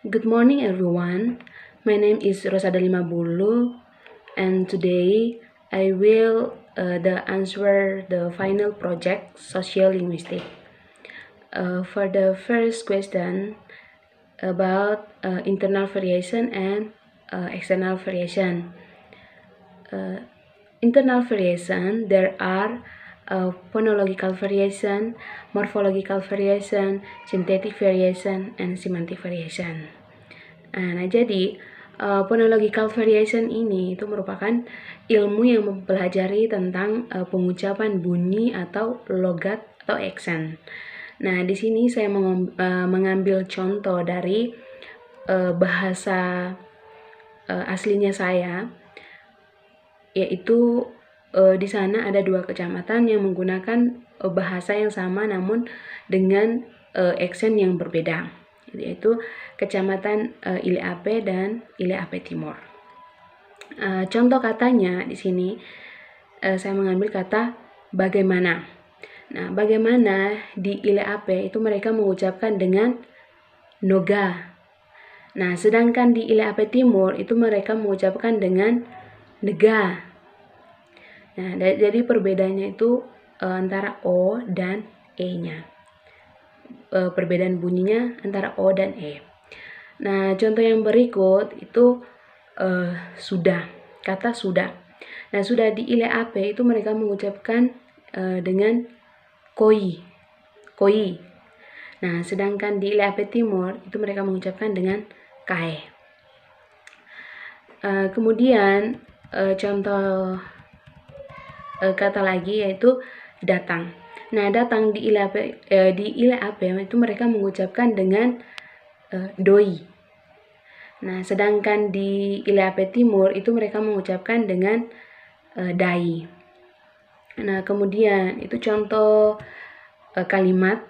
Good morning, everyone. My name is Rosada Limabulu, and today I will answer the final project social linguistic. For the first question about internal variation and external variation. Internal variation, there are phonological variation, morphological variation, synthetic variation, and semantic variation. Nah, jadi phonological variation ini itu merupakan ilmu yang mempelajari tentang pengucapan bunyi atau logat atau accent. Nah, di sini saya mengambil contoh dari bahasa aslinya saya, yaitu di sana ada 2 kecamatan yang menggunakan bahasa yang sama namun dengan accent yang berbeda, yaitu kecamatan Ile Ape dan Ile Ape Timur. Contoh katanya di sini saya mengambil kata bagaimana. Nah, bagaimana di Ile Ape itu mereka mengucapkan dengan noga. Nah, sedangkan di Ile Ape Timur itu mereka mengucapkan dengan nega. Nah, jadi perbedaannya itu antara O dan E-nya. Perbedaan bunyinya antara O dan E. Nah, contoh yang berikut itu sudah, kata sudah. Nah, sudah di Ile Ape itu mereka mengucapkan dengan koi. Nah, sedangkan di Ile Ape Timur itu mereka mengucapkan dengan kae. Kemudian contoh kata lagi yaitu datang. Nah, datang di Ile Ape itu mereka mengucapkan dengan doi. Nah, sedangkan di Ile Ape Timur itu mereka mengucapkan dengan dai. Nah, kemudian itu contoh kalimat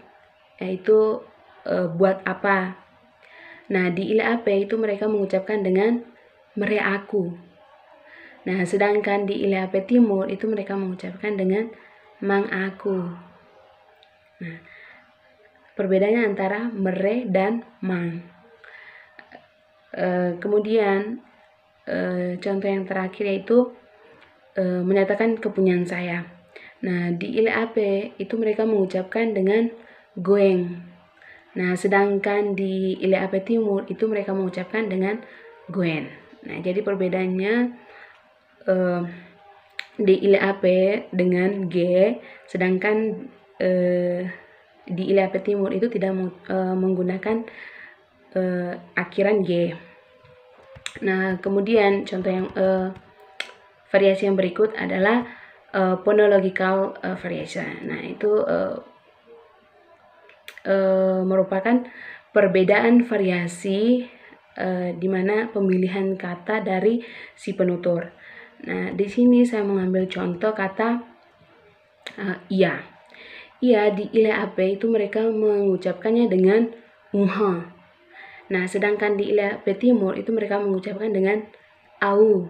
yaitu buat apa. Nah, di Ile Ape itu mereka mengucapkan dengan mere aku. Nah, sedangkan di Ile Ape Timur itu mereka mengucapkan dengan mang aku. Nah, perbedaannya antara mere dan mang. Kemudian contoh yang terakhir yaitu menyatakan kepunyaan saya. Nah, di Ile Ape itu mereka mengucapkan dengan goeng. Nah, sedangkan di Ile Ape Timur itu mereka mengucapkan dengan goen. Nah, jadi perbedaannya di Ile Ape dengan G, sedangkan di Ile Ape Timur itu tidak menggunakan akhiran G. Nah, kemudian contoh yang variasi yang berikut adalah phonological variation. Nah, itu merupakan perbedaan variasi di mana pemilihan kata dari si penutur. Nah, di sini saya mengambil contoh kata iya. Iya di Ile Ape itu mereka mengucapkannya dengan unha. Nah, sedangkan di Ile Ape Timur itu mereka mengucapkan dengan au.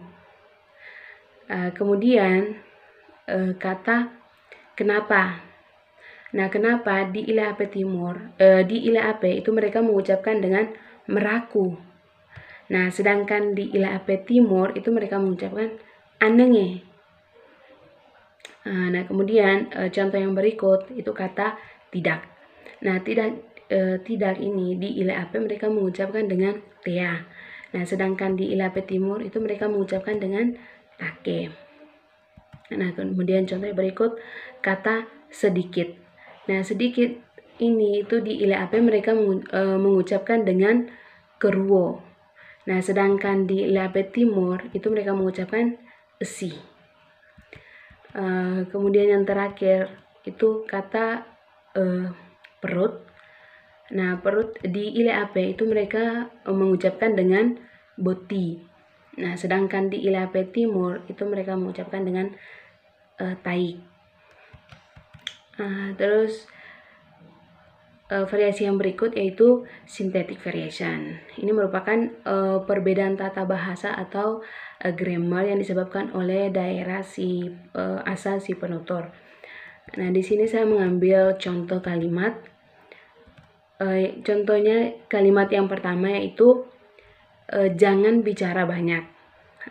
Kemudian kata kenapa. Nah, kenapa di Ile Ape Timur, di Ile Ape itu mereka mengucapkan dengan meraku. Nah, sedangkan di Ile Ape Timur itu mereka mengucapkan anenge. Nah, kemudian contoh yang berikut itu kata tidak. Nah, tidak ini di Ile Ape mereka mengucapkan dengan tea. Nah, sedangkan di Ile Ape Timur itu mereka mengucapkan dengan take. Nah, kemudian contoh yang berikut kata sedikit. Nah, sedikit ini itu di Ile Ape mereka mengucapkan dengan keruo. Nah, sedangkan di Ile Ape Timur itu mereka mengucapkan esi. Kemudian yang terakhir itu kata perut. Nah, perut di Ile Ape itu mereka mengucapkan dengan boti. Nah, sedangkan di Ile Ape Timur itu mereka mengucapkan dengan taik. Terus variasi yang berikut yaitu synthetic variation. Ini merupakan perbedaan tata bahasa atau grammar yang disebabkan oleh daerah asal si penutur. Nah, di sini saya mengambil contoh kalimat Contohnya kalimat yang pertama yaitu jangan bicara banyak.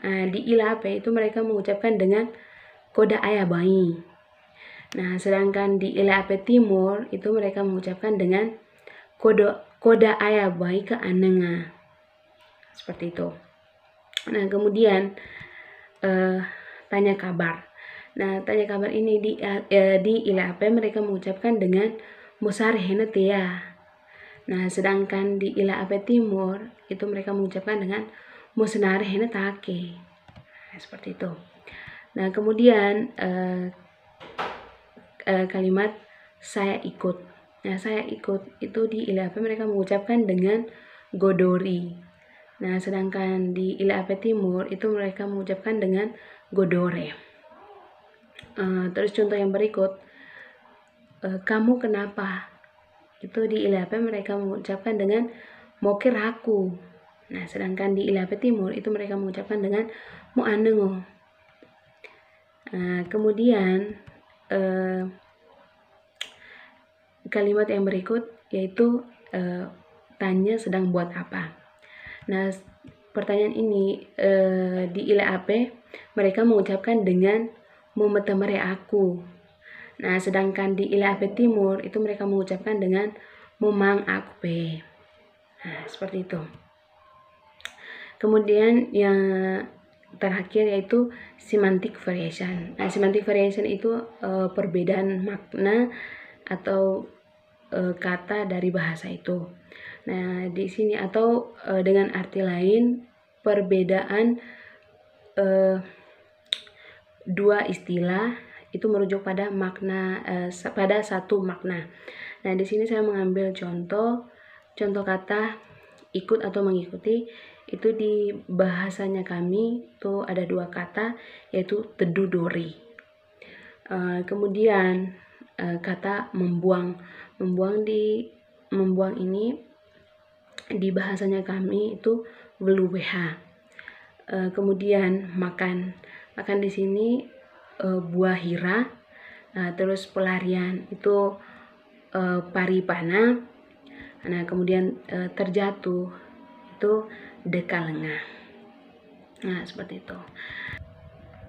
Di Ilape itu mereka mengucapkan dengan koda ayah bayi. Nah, sedangkan di Ilape Timur itu mereka mengucapkan dengan koda ayah bayi ke anenga. Seperti itu. Nah, kemudian tanya kabar. Nah, tanya kabar ini di Ilape mereka mengucapkan dengan musar henetea. Nah, sedangkan di Ilape Timur itu mereka mengucapkan dengan musnare henetake. Nah, seperti itu. Nah, kemudian kalimat saya ikut. Nah, saya ikut itu di Ilape mereka mengucapkan dengan godori. Nah, sedangkan di Ilape Timur itu mereka mengucapkan dengan godore. Terus contoh yang berikut, kamu kenapa? Itu di Ilape mereka mengucapkan dengan mokeraku. Nah, sedangkan di Ilape Timur itu mereka mengucapkan dengan muanengo. Kemudian kalimat yang berikut yaitu tanya sedang buat apa. Nah, pertanyaan ini di Ilape mereka mengucapkan dengan memetemere aku. Nah, sedangkan di Ilape Timur itu mereka mengucapkan dengan memang akpe. Nah, seperti itu. Kemudian yang terakhir yaitu semantic variation. Nah, semantic variation itu perbedaan makna atau kata dari bahasa itu. Nah, di sini atau dengan arti lain perbedaan dua istilah itu merujuk pada makna pada satu makna. Nah, di sini saya mengambil contoh kata ikut atau mengikuti. Itu di bahasanya kami itu ada dua kata yaitu tedudori. Kemudian kata membuang. Membuang ini di bahasanya kami itu belubeha. Kemudian makan di sini buah hira. Terus pelarian itu paripana. Nah, kemudian terjatuh itu dekalengah. Nah, seperti itu.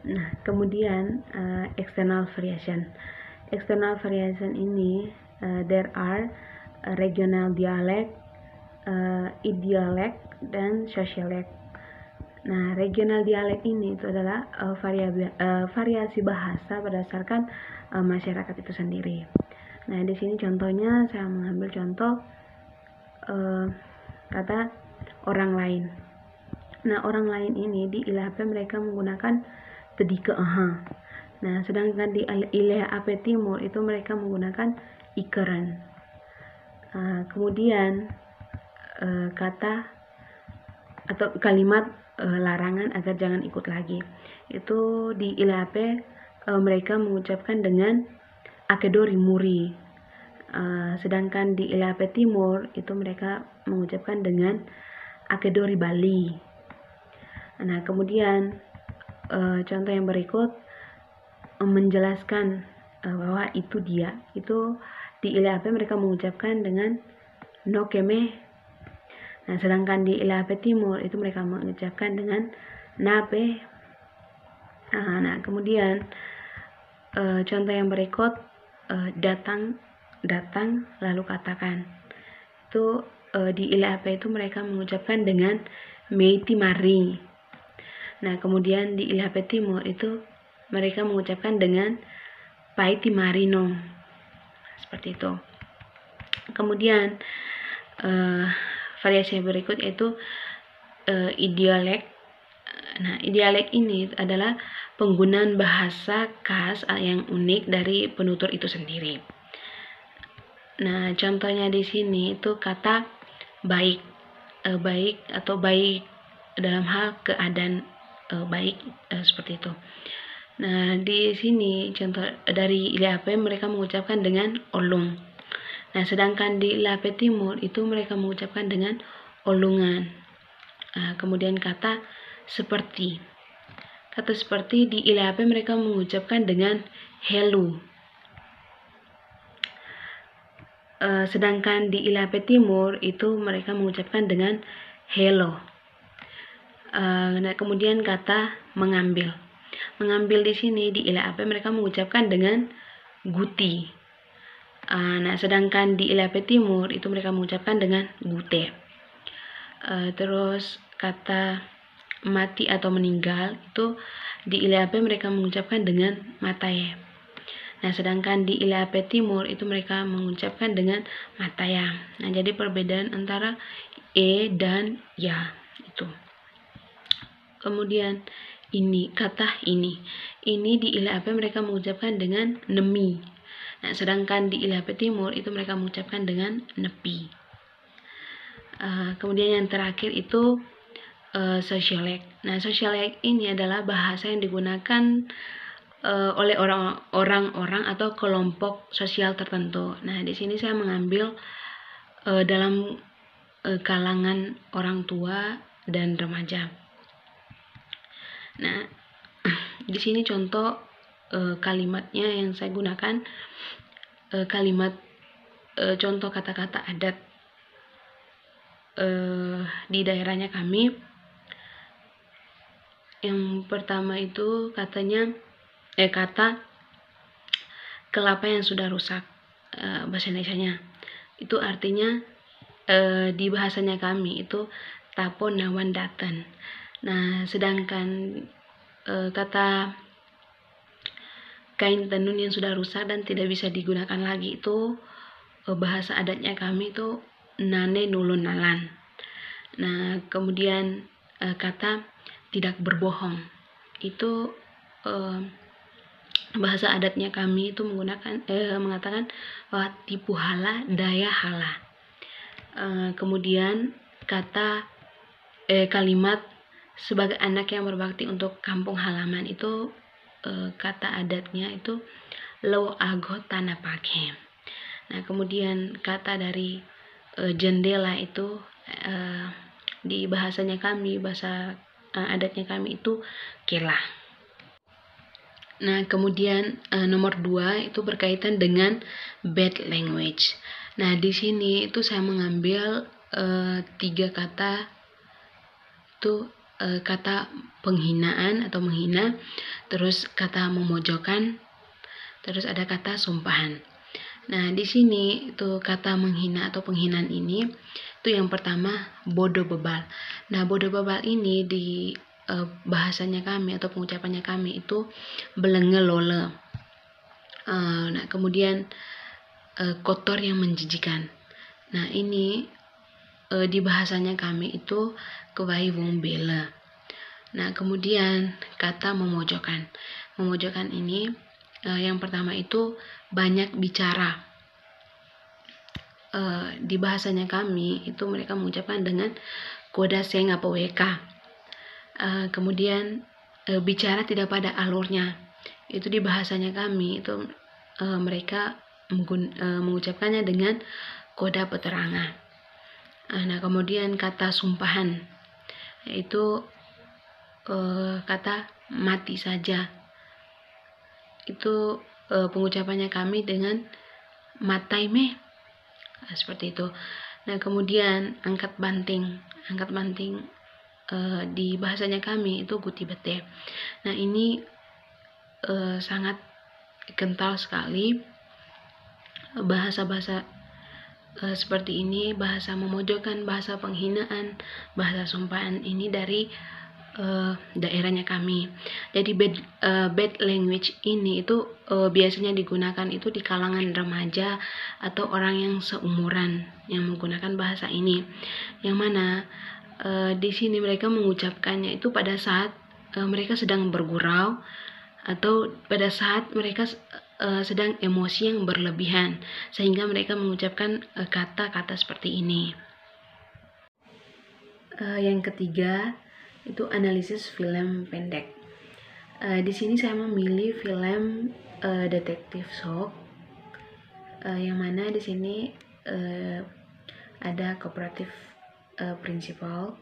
Nah, kemudian external variation. External variation ini there are regional dialect, idialect, dan socialect. Nah, regional dialect ini itu adalah variasi bahasa berdasarkan masyarakat itu sendiri. Nah, di sini contohnya saya mengambil contoh kata orang lain. Nah, orang lain ini di Ilape mereka menggunakan tedike aha. Nah, sedangkan di Ilape Timur itu mereka menggunakan ikeran. Kemudian kata atau kalimat larangan agar jangan ikut lagi. Itu di Ilape mereka mengucapkan dengan akedori muri. Sedangkan di Ilape Timur itu mereka mengucapkan dengan akedori bali. Nah, kemudian contoh yang berikut menjelaskan bahwa itu dia. Itu di Ilape mereka mengucapkan dengan nokeme. Nah, sedangkan di Ilape Timur itu mereka mengucapkan dengan nape. Nah, kemudian contoh yang berikut datang lalu katakan. Itu di Ilape itu mereka mengucapkan dengan meiti mari. Nah, kemudian di Ilape Timur itu mereka mengucapkan dengan paiti marino. Seperti itu. Kemudian variasi berikut yaitu idialek. Nah, idialek ini adalah penggunaan bahasa khas yang unik dari penutur itu sendiri. Nah, contohnya di sini itu kata baik, baik atau baik dalam hal keadaan baik seperti itu. Nah, di sini contoh dari Ilape mereka mengucapkan dengan olung. Nah, sedangkan di Ilape Timur itu mereka mengucapkan dengan olungan. Kemudian kata seperti. Kata seperti di Ilape mereka mengucapkan dengan helu. Sedangkan di ILAP Timur itu mereka mengucapkan dengan hello. Nah, kemudian kata mengambil. Mengambil di sini di ILAP mereka mengucapkan dengan guti. Nah, sedangkan di ILAP Timur itu mereka mengucapkan dengan gute. Terus kata mati atau meninggal itu di ILAP mereka mengucapkan dengan mataye. Nah, sedangkan di ILAP Timur itu mereka mengucapkan dengan mataya. Nah, jadi perbedaan antara e dan ya itu. Kemudian ini kata ini di ILAP mereka mengucapkan dengan nemi. Nah, sedangkan di ILAP Timur itu mereka mengucapkan dengan nepi. Kemudian yang terakhir itu sosiolek. Nah, sosiolek ini adalah bahasa yang digunakan oleh orang-orang atau kelompok sosial tertentu. Nah, di sini saya mengambil dalam kalangan orang tua dan remaja. Nah, di sini contoh kalimatnya yang saya gunakan, kalimat contoh kata-kata adat di daerahnya kami. Yang pertama itu katanya kata kelapa yang sudah rusak, bahasa Indonesianya itu artinya di bahasanya kami itu tapo nawan datan. Nah, sedangkan kata kain tenun yang sudah rusak dan tidak bisa digunakan lagi itu bahasa adatnya kami itu nane nulun nalan. Nah, kemudian kata tidak berbohong itu bahasa adatnya kami itu mengatakan bahwa tipu hala daya hala. Kemudian kata kalimat sebagai anak yang berbakti untuk kampung halaman itu kata adatnya itu lo ago tanah pakai. Nah, kemudian kata dari jendela itu di bahasanya kami, bahasa adatnya kami itu kelah. Nah, kemudian nomor 2 itu berkaitan dengan bad language. Nah, di sini itu saya mengambil 3 kata itu kata penghinaan atau menghina, terus kata memojokkan, terus ada kata sumpahan. Nah, di sini itu kata menghina atau penghinaan ini itu yang pertama bodoh bebal. Nah, bodoh bebal ini di bahasanya kami atau pengucapannya kami itu belengelole. Nah, kemudian kotor yang menjijikan. Nah, ini di bahasanya kami itu kewai wong bela. Nah, kemudian kata memojokkan. Memojokkan ini yang pertama itu banyak bicara. Di bahasanya kami itu mereka mengucapkan dengan koda seng apa weka. Kemudian bicara tidak pada alurnya. Itu di bahasanya kami itu mereka mengucapkannya dengan koda peterangan. Nah, kemudian kata sumpahan yaitu kata mati saja. Itu pengucapannya kami dengan matai meh. Nah, seperti itu. Nah, kemudian angkat banting. Angkat banting di bahasanya kami itu guti bete. Nah, ini sangat kental sekali bahasa-bahasa seperti ini, bahasa memojokkan, bahasa penghinaan, bahasa sumpahan ini dari daerahnya kami. Jadi bad language ini itu biasanya digunakan itu di kalangan remaja atau orang yang seumuran yang menggunakan bahasa ini, yang mana di sini mereka mengucapkannya itu pada saat mereka sedang bergurau atau pada saat mereka sedang emosi yang berlebihan, sehingga mereka mengucapkan kata-kata seperti ini. Yang ketiga itu analisis film pendek. Di sini saya memilih film detektif shock, yang mana di sini ada cooperative principle,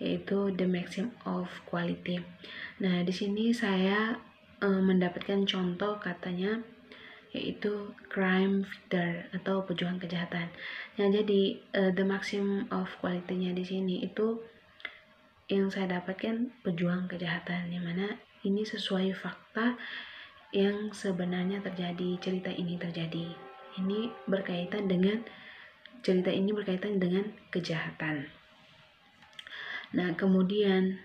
yaitu the maximum of quality. Nah, di sini saya mendapatkan contoh katanya yaitu crime fighter atau pejuang kejahatan. Nah, jadi the maximum of quality-nya di sini itu yang saya dapatkan pejuang kejahatan, yang mana ini sesuai fakta yang sebenarnya terjadi, cerita ini terjadi. Cerita ini berkaitan dengan kejahatan. Nah, kemudian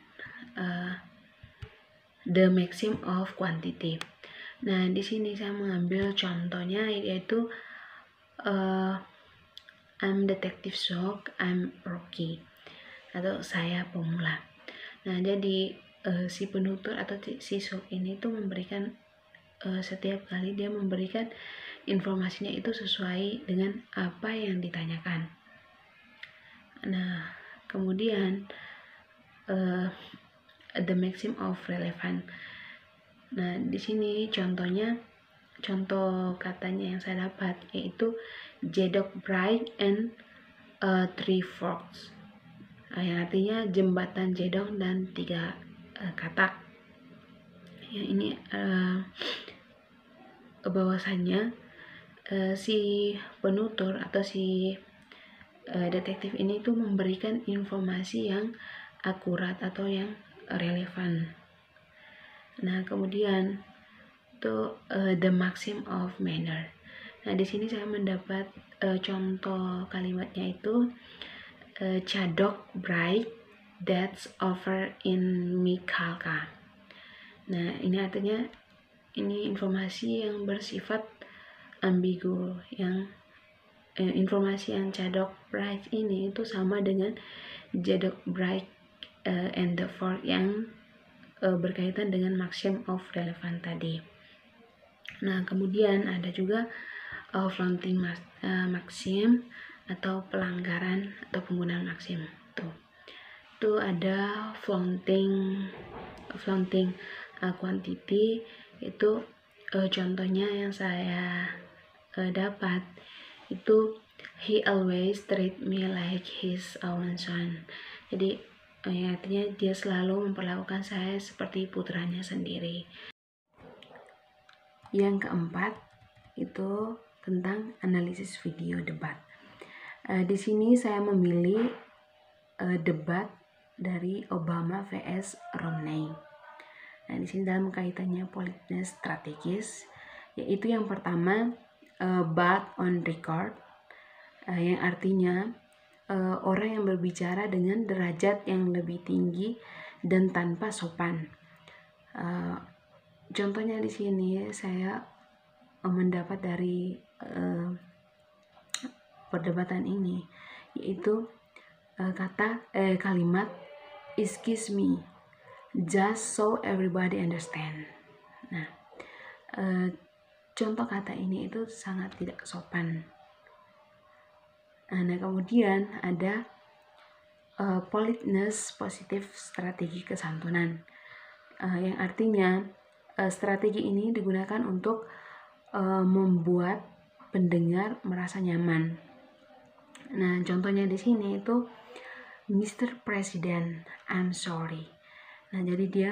the maximum of quantity. Nah, di sini saya mengambil contohnya, yaitu I'm Detective Shock, I'm Rocky, atau saya pemula. Nah, jadi si penutur atau si Shock ini tuh memberikan setiap kali dia memberikan informasinya itu sesuai dengan apa yang ditanyakan. Nah, kemudian the maximum of relevant. Nah, di sini contoh katanya yang saya dapat yaitu Jedok Bright and Three Forks, yang artinya jembatan Jedok dan 3 katak. Ya, ini bahwasannya si penutur atau si detektif ini tuh memberikan informasi yang akurat atau yang relevan. Nah, kemudian itu the maxim of manner. Nah, di sini saya mendapat contoh kalimatnya itu Chadok Bright that's over in Mikalka. Nah, ini artinya ini informasi yang bersifat ambigu, yang informasi yang Chadok Bright ini itu sama dengan Chadok Bright and the Fork yang berkaitan dengan maxim of relevant tadi. Nah, kemudian ada juga flaunting maxim atau pelanggaran atau penggunaan maxim. Itu ada flaunting quantity, itu contohnya yang saya dapat itu he always treat me like his own son. Jadi artinya dia selalu memperlakukan saya seperti putranya sendiri. Yang keempat itu tentang analisis video debat. Di sini saya memilih debat dari Obama vs Romney. Nah, di sini dalam kaitannya politness strategis, yaitu yang pertama but on record, yang artinya orang yang berbicara dengan derajat yang lebih tinggi dan tanpa sopan. Contohnya di sini saya mendapat dari perdebatan ini, yaitu kalimat excuse me just so everybody understand. Nah, contoh kata ini itu sangat tidak sopan. Nah, kemudian ada politeness positif strategi kesantunan, yang artinya strategi ini digunakan untuk membuat pendengar merasa nyaman. Nah, contohnya di sini itu Mr. President, I'm sorry. Nah, jadi dia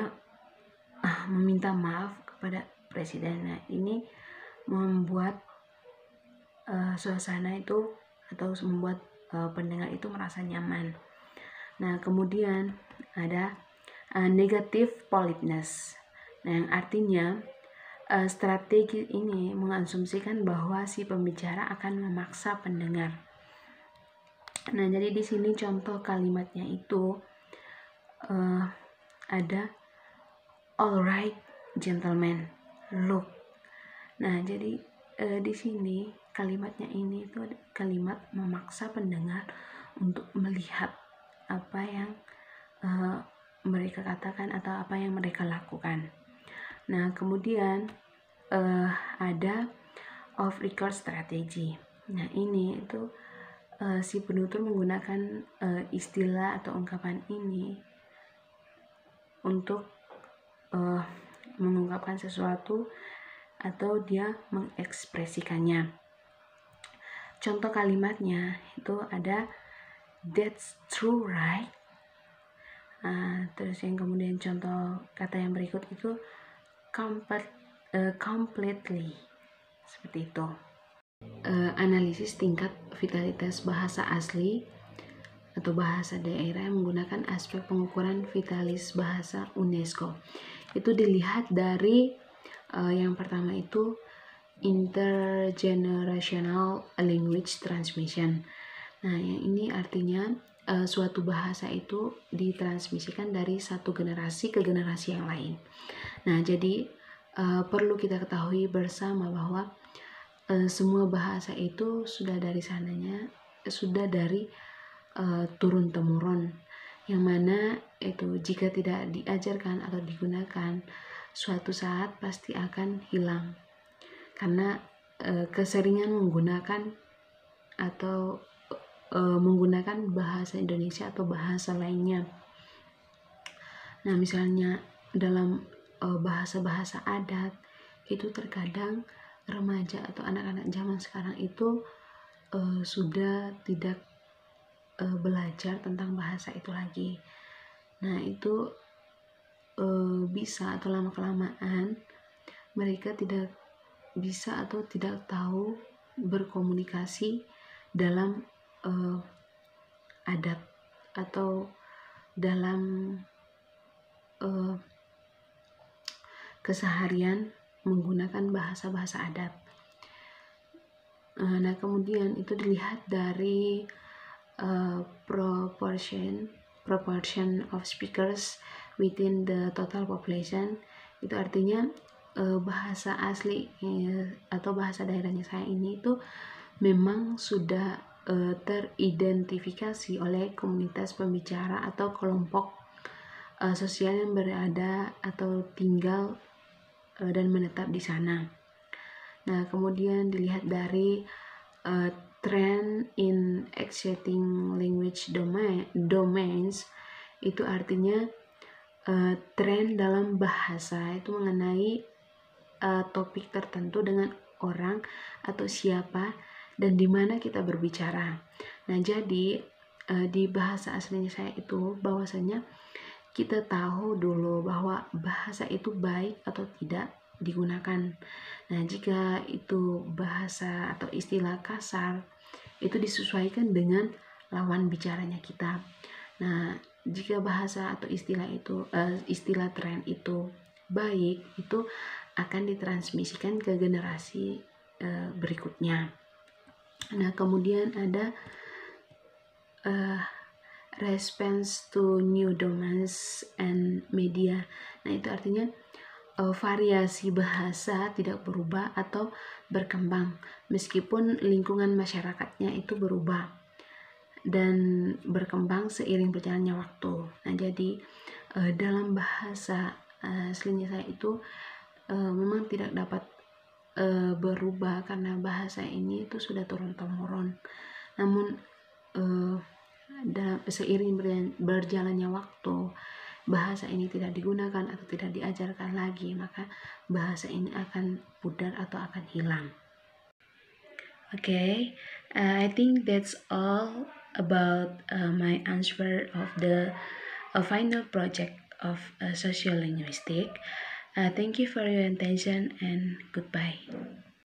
meminta maaf kepada presiden. Nah, ini membuat suasana itu atau membuat pendengar itu merasa nyaman. Nah, kemudian ada negative politeness. Nah, yang artinya strategi ini mengasumsikan bahwa si pembicara akan memaksa pendengar. Nah, jadi di sini contoh kalimatnya itu ada alright gentlemen, look. Nah, jadi di sini kalimatnya ini itu kalimat memaksa pendengar untuk melihat apa yang mereka katakan atau apa yang mereka lakukan. Nah, kemudian ada off record strategy. Nah, ini itu si penutur menggunakan istilah atau ungkapan ini untuk mengungkapkan sesuatu atau dia mengekspresikannya. Contoh kalimatnya itu ada that's true right. Terus yang kemudian contoh kata yang berikut itu completely Seperti itu. Analisis tingkat vitalitas bahasa asli atau bahasa daerah menggunakan aspek pengukuran vitalis bahasa UNESCO. Itu dilihat dari yang pertama itu intergenerational language transmission. Nah, yang ini artinya suatu bahasa itu ditransmisikan dari satu generasi ke generasi yang lain. Nah, jadi perlu kita ketahui bersama bahwa semua bahasa itu sudah dari sananya, sudah dari turun temurun, yang mana itu jika tidak diajarkan atau digunakan, suatu saat pasti akan hilang karena keseringan menggunakan atau menggunakan bahasa Indonesia atau bahasa lainnya. Nah, misalnya dalam bahasa-bahasa adat itu terkadang remaja atau anak-anak zaman sekarang itu sudah tidak belajar tentang bahasa itu lagi. Nah, itu bisa atau lama-kelamaan mereka tidak bisa atau tidak tahu berkomunikasi dalam adat atau dalam keseharian menggunakan bahasa-bahasa adat. Nah, kemudian itu dilihat dari proportion of speakers within the total population. Itu artinya bahasa asli atau bahasa daerahnya saya ini itu memang sudah teridentifikasi oleh komunitas pembicara atau kelompok sosial yang berada atau tinggal dan menetap di sana. Nah, kemudian dilihat dari trend in existing language domains, itu artinya tren dalam bahasa itu mengenai topik tertentu dengan orang atau siapa dan di mana kita berbicara. Nah, jadi di bahasa aslinya saya itu bahwasanya kita tahu dulu bahwa bahasa itu baik atau tidak digunakan. Nah, jika itu bahasa atau istilah kasar, itu disesuaikan dengan lawan bicaranya kita. Nah, jika bahasa atau istilah itu istilah tren itu baik, itu akan ditransmisikan ke generasi berikutnya. Nah, kemudian ada response to new domains and media. Nah, itu artinya variasi bahasa tidak berubah atau berkembang meskipun lingkungan masyarakatnya itu berubah dan berkembang seiring berjalannya waktu. Nah, jadi dalam bahasa aslinya saya itu memang tidak dapat berubah karena bahasa ini itu sudah turun-temurun. Namun seiring berjalannya waktu, bahasa ini tidak digunakan atau tidak diajarkan lagi, maka bahasa ini akan pudar atau akan hilang. Okay, I think that's all about my answer of the final project of social linguistics. Thank you for your attention and goodbye.